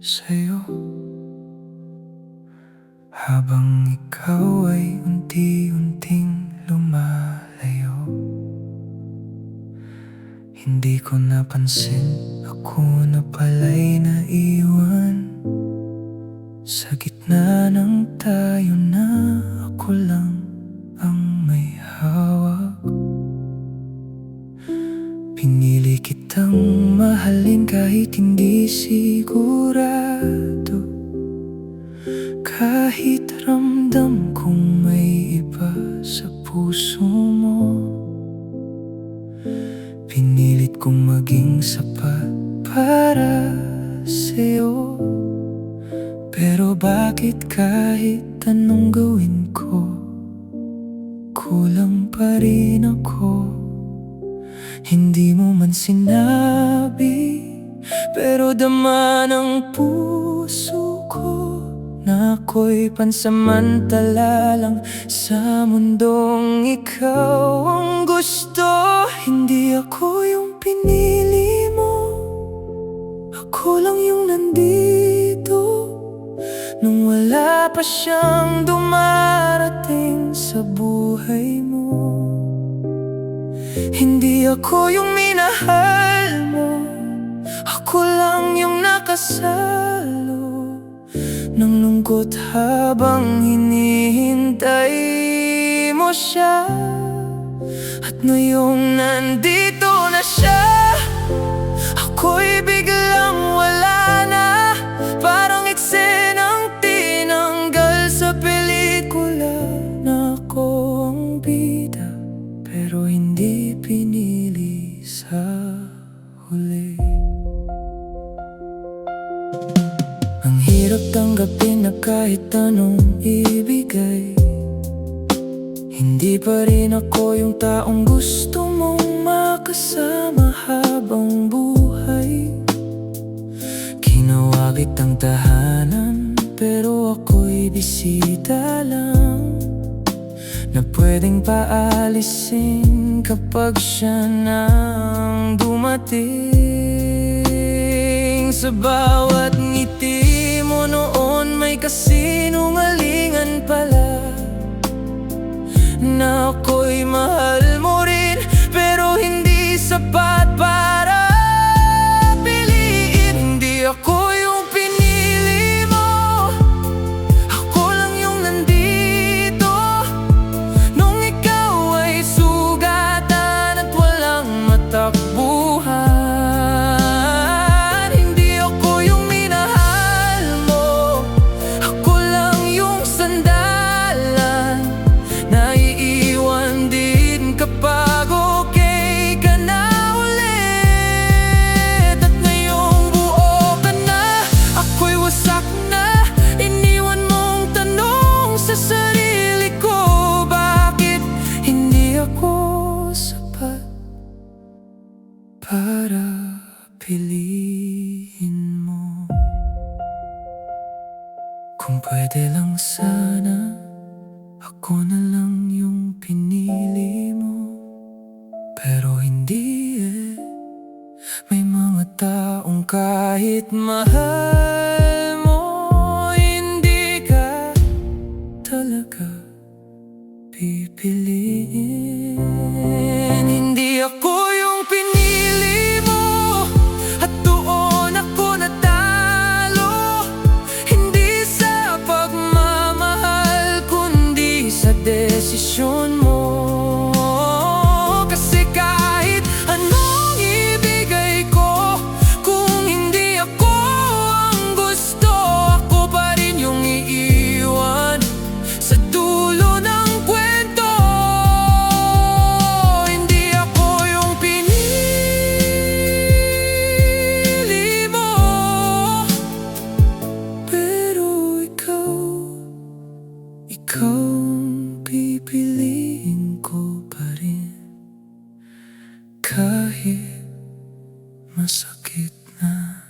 sa'yo. Habang ikaw ay unti-unting lumalayo, hindi ko napansin ako na pala'y naiwan sa gitna ng tayo na ako lang ang may hawak. Pinili kitang mahalin kahit hindi sigurado, kahit ramdam kong may iba sa puso mo. Pinilit kong maging sapat para sa'yo, pero bakit kahit anong gawin ko, kulang pa rin ako. Hindi mo man sinabi, pero dama ng puso ko na ako'y pansamantala lang sa mundong ikaw ang gusto. Hindi ako yung pinili mo, ako lang yung nandito nung wala pa siyang dumarating sa buhay mo. Hindi ako yung minahal mo, ako lang yung nakasalo ng lungkot habang hinihintay mo siya. At ngayong nandito na siya, ako'y biglang wala na, parang eksenang tinanggal sa pelikula na ako ang bida, pero hindi pinili sa huli. Ang hirap tanggapin na kahit anong ibigay, hindi pa rin ako yung taong gusto mong makasama habang buhay. Ginawa kitang tahanan, pero ako'y bisita lang, na pwedeng paalisin kapag siya nang dumating. Sa bawat ngiti mo noon may kasinungalingan pala, na ako'y mahal mo rin, pero hindi sapat para piliin. Hindi ako yung pinili mo, ako lang yung nandito nung ikaw ay sugatan at walang matakbuhan. Hindi ako yung minahal mo, ako lang yung sandalan na iiwan din kapag okay ka na ulit. At ngayong buo ka na, ako'y wasak na, iniwan mong tanong sa sarili ko, bakit hindi ako sapat para piliin mo? Kung pwede lang sana, ako na lang yung pinili mo, pero hindi eh. May mga taong kahit mahal mo, hindi ka talaga pipiliin. Hindi ako yung pinili mo, at doon ako natalo. Hindi sa pagmamahal, kundi sa desisyon mo. Kasi kahit anong ibigay ko, kung hindi ako ang gusto, ako pa rin yung iiwan sa dulo ng kwento. Hindi ako yung pinili mo, pero ikaw ang pipiliin ko pa rin, kahit masakit na.